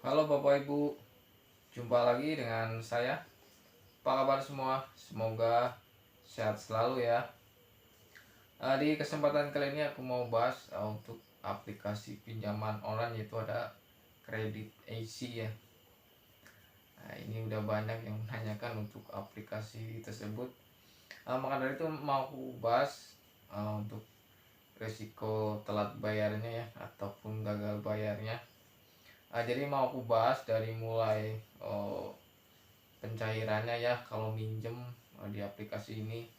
Halo Bapak Ibu, jumpa lagi dengan saya. Apa kabar semua? Semoga sehat selalu ya. Di kesempatan kali ini aku mau bahas untuk aplikasi pinjaman online, yaitu ada Kredit AC ya. Nah, ini udah banyak yang menanyakan untuk aplikasi tersebut. Maka dari itu mau aku bahas untuk resiko telat bayarnya ya, ataupun gagal bayarnya. Jadi mau aku bahas dari mulai pencairannya ya, kalau minjem di aplikasi ini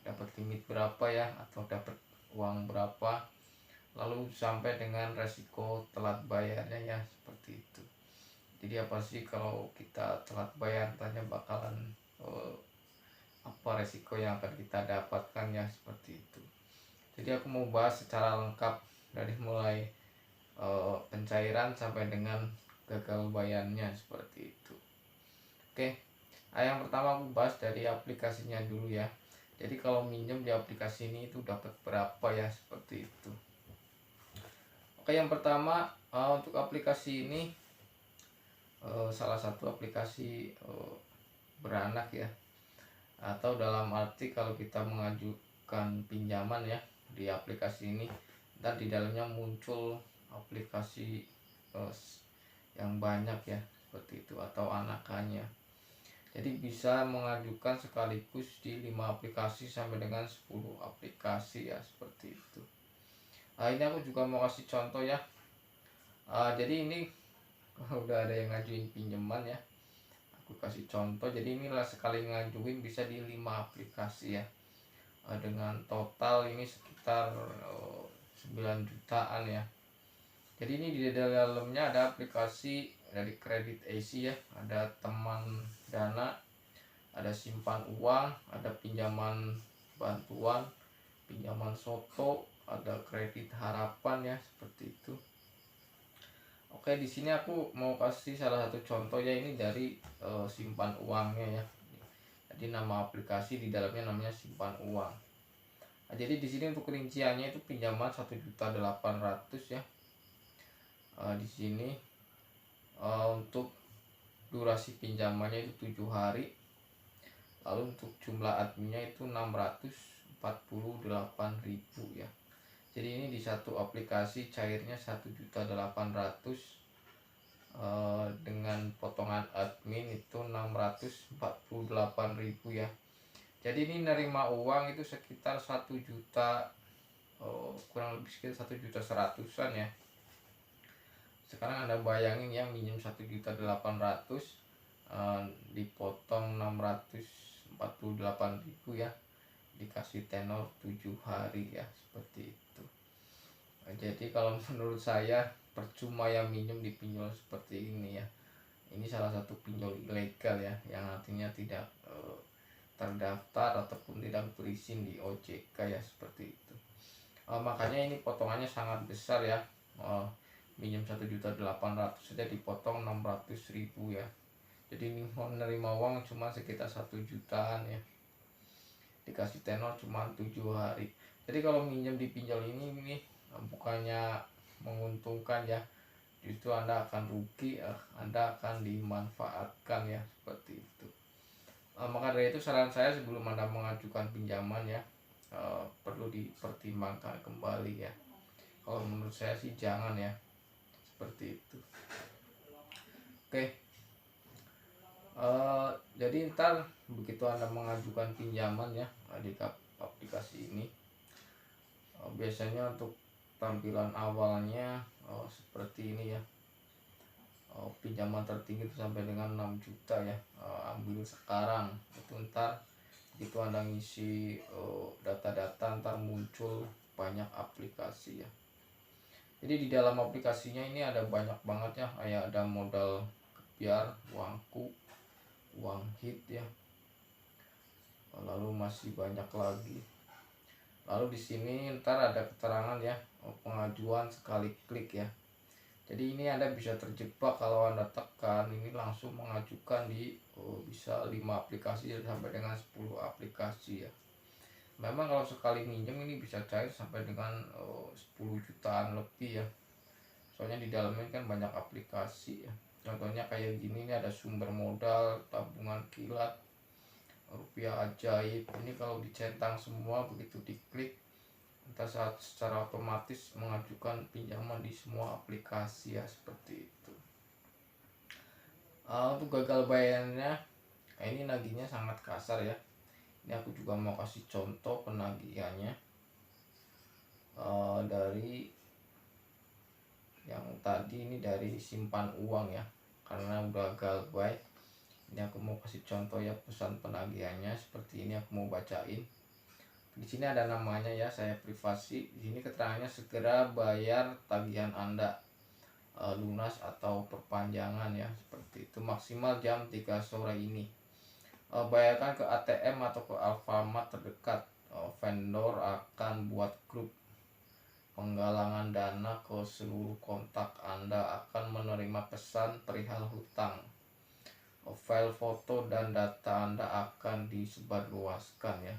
dapat limit berapa ya, atau dapat uang berapa, lalu sampai dengan resiko telat bayarnya ya, seperti itu. Jadi apa sih kalau kita telat bayar, tanya bakalan eh, apa resiko yang akan kita dapatkan ya, seperti itu. Jadi aku mau bahas secara lengkap dari mulai pencairan sampai dengan gagal bayarnya, seperti itu. Oke. Yang pertama aku bahas dari aplikasinya dulu ya. Jadi kalau minjem di aplikasi ini itu dapat berapa ya, seperti itu. Oke, yang pertama untuk aplikasi ini salah satu aplikasi beranak ya, atau dalam arti kalau kita mengajukan pinjaman ya di aplikasi ini, dan di dalamnya muncul aplikasi eh, yang banyak ya, seperti itu, atau anakannya. Jadi bisa mengajukan sekaligus di 5 aplikasi sampai dengan 10 aplikasi ya, seperti itu. Ini aku juga mau kasih contoh ya. Jadi ini udah ada yang ngajuin pinjaman ya. Aku kasih contoh. Jadi inilah sekali ngajuin bisa di 5 aplikasi ya. Dengan total ini sekitar 9 jutaan ya. Jadi ini di dalamnya ada aplikasi dari Kredit AC ya, ada teman dana, ada simpan uang, ada pinjaman bantuan, pinjaman soto, ada kredit harapan ya, seperti itu. Oke, di sini aku mau kasih salah satu contoh ya, ini dari simpan uangnya ya. Jadi nama aplikasi di dalamnya namanya simpan uang. Nah, jadi di sini untuk rinciannya itu pinjaman 1.800.000 ya. Di sini untuk durasi pinjamannya itu 7 hari. Lalu untuk jumlah adminnya itu 648.000 ya. Jadi ini di satu aplikasi cairnya 1.800.000, dengan potongan admin itu 648.000 ya. Jadi ini nerima uang itu sekitar 1 juta, kurang lebih sekitar 1.100.000-an ya. Sekarang Anda bayangin ya, minjem 1.800.000, dipotong 648.000 ya, dikasih tenor 7 hari ya, seperti itu. Jadi kalau menurut saya percuma ya minjem di pinjol seperti ini ya. Ini salah satu pinjol ilegal ya, yang artinya tidak terdaftar ataupun tidak berizin di OJK ya, seperti itu. Makanya ini potongannya sangat besar ya. Minjem 1.800.000 saja dipotong 600.000 ya. Jadi ini menerima uang cuma sekitar 1 jutaan ya, dikasih tenor cuma 7 hari. Jadi kalau minjem di pinjol ini bukannya menguntungkan ya, justru Anda akan rugi, Anda akan dimanfaatkan ya, seperti itu. Maka dari itu saran saya, sebelum Anda mengajukan pinjaman ya, perlu dipertimbangkan kembali ya. Kalau menurut saya sih jangan ya, seperti itu. Oke. Jadi ntar begitu Anda mengajukan pinjaman ya di aplikasi ini, biasanya untuk tampilan awalnya seperti ini ya. Pinjaman tertinggi itu sampai dengan 6 juta ya, ambil sekarang. Itu ntar begitu Anda ngisi data-data, ntar muncul banyak aplikasi ya. Jadi di dalam aplikasinya ini ada banyak banget ya, kayak ada modal kebiar, uangku, uang hit ya, lalu masih banyak lagi. Lalu di sini ntar ada keterangan ya, pengajuan sekali klik ya. Jadi ini Anda bisa terjebak kalau Anda tekan ini langsung mengajukan di bisa 5 aplikasi sampai dengan 10 aplikasi ya. Memang kalau sekali minjem ini bisa cair sampai dengan 10 jutaan lebih ya, soalnya di dalamnya kan banyak aplikasi ya. Contohnya kayak gini, ini ada sumber modal, tabungan kilat, rupiah ajaib. Ini kalau dicentang semua, begitu diklik entah saat secara otomatis mengajukan pinjaman di semua aplikasi ya, seperti itu. Untuk gagal bayarnya, ini nagihnya sangat kasar ya. Ini aku juga mau kasih contoh penagihannya. Dari yang tadi ini dari simpan uang ya, karena udah gagal buy. Ini aku mau kasih contoh ya, pesan penagihannya seperti ini, aku mau bacain. Di sini ada namanya ya, saya privasi. Di sini keterangannya segera bayar tagihan Anda, lunas atau perpanjangan ya, seperti itu, maksimal jam 3 sore ini. Bayarkan ke ATM atau ke Alfamart terdekat. Vendor akan buat grup penggalangan dana ke seluruh kontak Anda, akan menerima pesan perihal hutang. File foto dan data Anda akan disebarluaskan ya.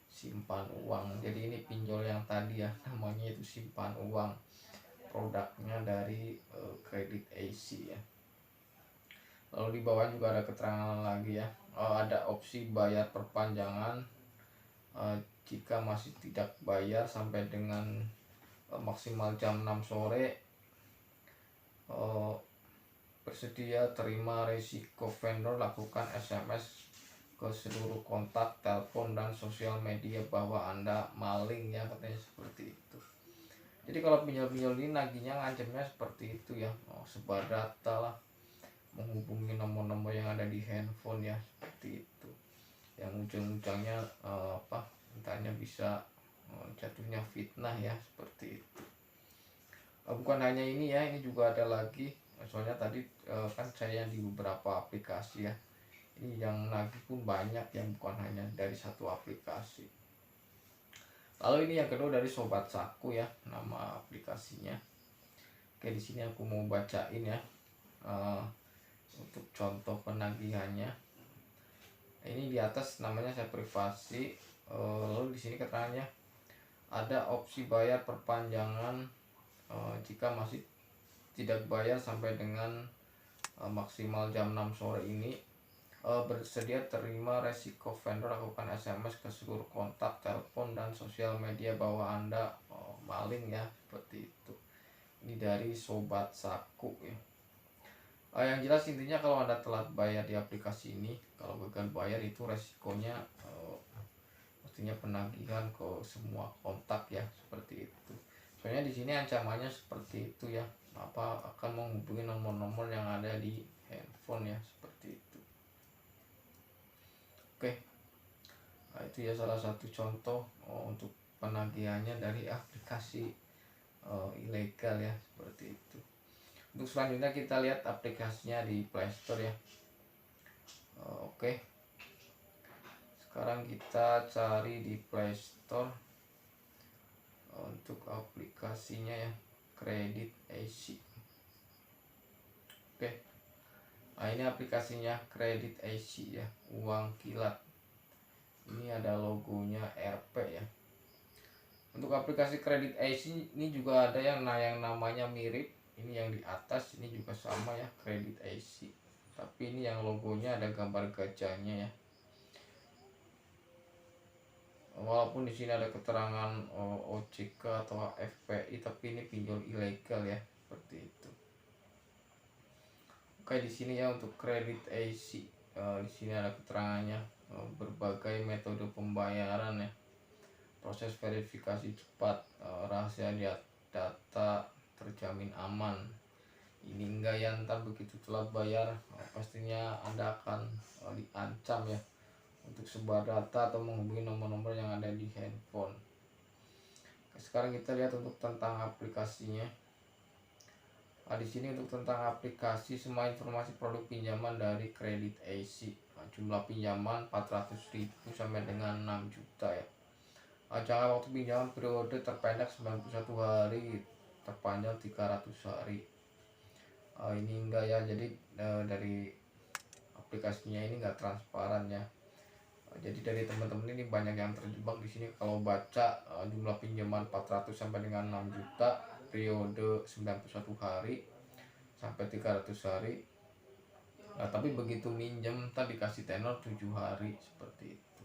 Simpan uang, jadi ini pinjol yang tadi ya, namanya itu simpan uang. Produknya dari Kredit AC ya. Lalu di bawah juga ada keterangan lagi ya. Ada opsi bayar perpanjangan jika masih tidak bayar sampai dengan maksimal jam 6 sore. Bersedia terima risiko vendor, lakukan SMS ke seluruh kontak, telepon, dan sosial media bahwa Anda maling ya, katanya seperti itu. Jadi kalau pinjol-pinjol ini nagihnya ngancamnya seperti itu ya, sebar data lah, menghubungi nomor-nomor yang ada di handphone ya, seperti itu. Yang ujung-ujungnya entahnya bisa jatuhnya fitnah ya, seperti itu. Bukan hanya ini ya, ini juga ada lagi. Soalnya tadi kan saya di beberapa aplikasi ya. Ini yang nagih pun banyak, yang bukan hanya dari satu aplikasi. Lalu ini yang kedua dari Sobat Saku ya, nama aplikasinya. Oke, di sini aku mau bacain ya, untuk contoh penagihannya. Ini di atas namanya saya privasi. Lalu di sini keterangannya ada opsi bayar perpanjangan jika masih tidak bayar sampai dengan maksimal jam 6 sore ini. Bersedia terima resiko vendor, lakukan SMS ke seluruh kontak, telepon, dan sosial media bahwa Anda maling ya, seperti itu. Ini dari Sobat Saku ya. Yang jelas intinya kalau Anda telat bayar di aplikasi ini, kalau gagal bayar itu resikonya pastinya penagihan ke semua kontak ya, seperti itu. Soalnya di sini ancamannya seperti itu ya, akan menghubungi nomor-nomor yang ada di handphone ya, seperti itu. Oke, nah, itu ya salah satu contoh untuk penagihannya dari aplikasi ilegal ya, seperti itu. Untuk selanjutnya kita lihat aplikasinya di Play Store ya. Oke, sekarang kita cari di Play Store untuk aplikasinya ya, Kredit AC. Oke, nah ini aplikasinya Kredit AC ya, uang kilat. Ini ada logonya RP ya. Untuk aplikasi Kredit AC ini juga ada yang namanya mirip. Ini yang di atas ini juga sama ya, Kredit AC. Tapi ini yang logonya ada gambar gajahnya ya. Walaupun di sini ada keterangan OJK atau FPI, tapi ini pinjol ilegal ya, seperti itu. Oke, di sini ya untuk Kredit AC, di sini ada keterangannya, berbagai metode pembayaran ya, proses verifikasi cepat, rahasia data terjamin aman. Ini enggak ya, ntar begitu telat bayar pastinya Anda akan diancam ya untuk sebar data atau menghubungi nomor-nomor yang ada di handphone. Sekarang kita lihat untuk tentang aplikasinya. Nah, di sini untuk tentang aplikasi, semua informasi produk pinjaman dari Kredit AC. Jumlah pinjaman 400.000 sampai dengan 6 juta ya. Jangka waktu pinjaman periode terpendek 91 hari, terpanjang 300 hari. Ini enggak ya, jadi dari aplikasinya ini enggak transparan ya. Jadi dari teman-teman ini banyak yang terjebak di sini. Kalau baca jumlah pinjaman 400 sampai dengan 6 juta, periode 91 hari sampai 300 hari. Nah, tapi begitu minjem tadi dikasih tenor 7 hari seperti itu.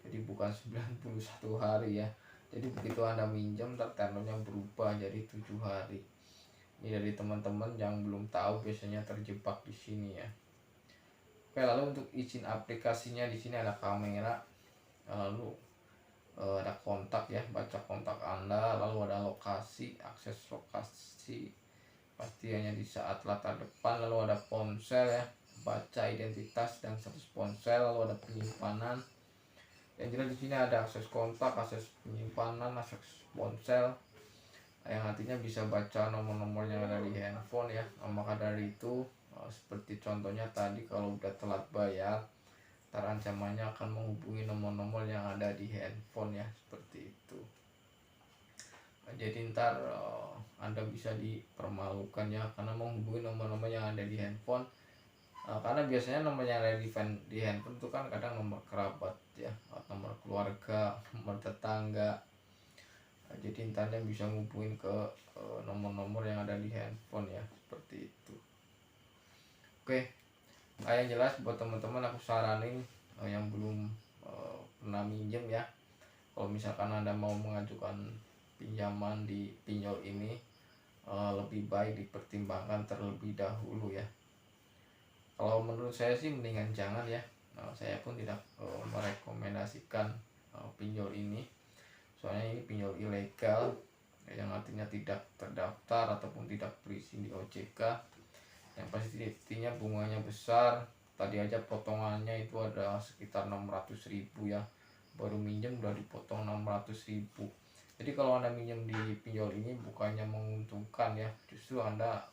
Jadi bukan 91 hari ya. Jadi begitu Anda minjem tenornya berubah jadi 7 hari. Ini dari teman-teman yang belum tahu biasanya terjebak di sini ya. Oke, lalu untuk izin aplikasinya di sini ada kamera, lalu ada kontak ya, baca kontak Anda, lalu ada lokasi, akses lokasi pasti hanya di saat latar depan, lalu ada ponsel ya, baca identitas dan status ponsel, lalu ada penyimpanan. Yang jelas di sini ada akses kontak, akses penyimpanan, akses ponsel, yang artinya bisa baca nomor-nomor yang ada di handphone ya. Maka dari itu seperti contohnya tadi, kalau udah telat bayar, ntar ancamannya akan menghubungi nomor-nomor yang ada di handphone ya, seperti itu. Jadi ntar Anda bisa dipermalukan ya, karena menghubungi nomor-nomor yang ada di handphone. Karena biasanya nomor yang ada di handphone itu kan kadang nomor kerabat ya, nomor keluarga, nomor tetangga. Jadi ntar Anda bisa ngubungin ke nomor-nomor yang ada di handphone ya, seperti itu. Oke, yang jelas buat teman-teman aku saranin yang belum pernah minjem ya, kalau misalkan Anda mau mengajukan pinjaman di pinjol ini, lebih baik dipertimbangkan terlebih dahulu ya. Kalau menurut saya sih mendingan jangan ya. Saya pun tidak merekomendasikan pinjol ini, soalnya ini pinjol ilegal yang artinya tidak terdaftar ataupun tidak berizin di OJK. Yang pastinya bunganya besar. Tadi aja potongannya itu ada sekitar 600.000 ya, baru minjem udah dipotong 600.000. Jadi kalau Anda minjem di pinjol ini bukannya menguntungkan ya, justru Anda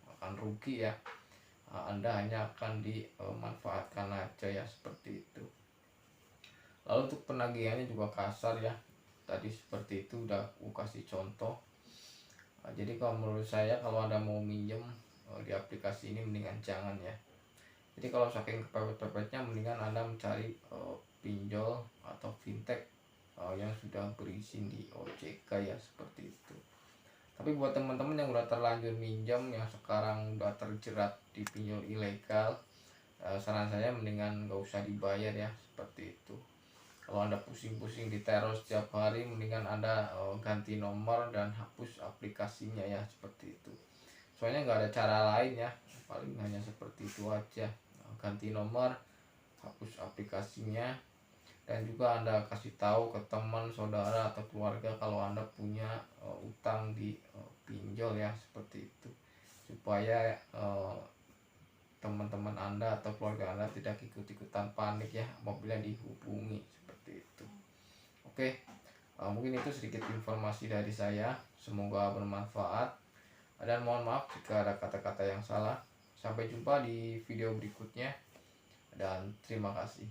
akan rugi ya. Anda hanya akan dimanfaatkan aja ya, seperti itu. Lalu untuk penagihannya juga kasar ya, tadi seperti itu udah aku kasih contoh. Jadi kalau menurut saya, kalau Anda mau minjem di aplikasi ini mendingan jangan ya. Jadi kalau saking kepepet-pepetnya, mendingan Anda mencari pinjol atau fintech yang sudah berizin di OJK ya, seperti itu. Tapi buat teman-teman yang udah terlanjur minjam, yang sekarang udah terjerat di pinjol ilegal, saran saya mendingan gak usah dibayar ya, seperti itu. Kalau Anda pusing-pusing diteror setiap hari, mendingan Anda ganti nomor dan hapus aplikasinya ya, seperti itu. Soalnya nggak ada cara lain ya, paling hanya seperti itu aja. Ganti nomor, hapus aplikasinya, dan juga Anda kasih tahu ke teman, saudara atau keluarga kalau Anda punya utang di pinjol ya, seperti itu, supaya teman-teman Anda atau keluarga Anda tidak ikut-ikutan panik ya apabila dihubungi, seperti itu. Oke, mungkin itu sedikit informasi dari saya, semoga bermanfaat. Dan mohon maaf jika ada kata-kata yang salah. Sampai jumpa di video berikutnya, dan terima kasih.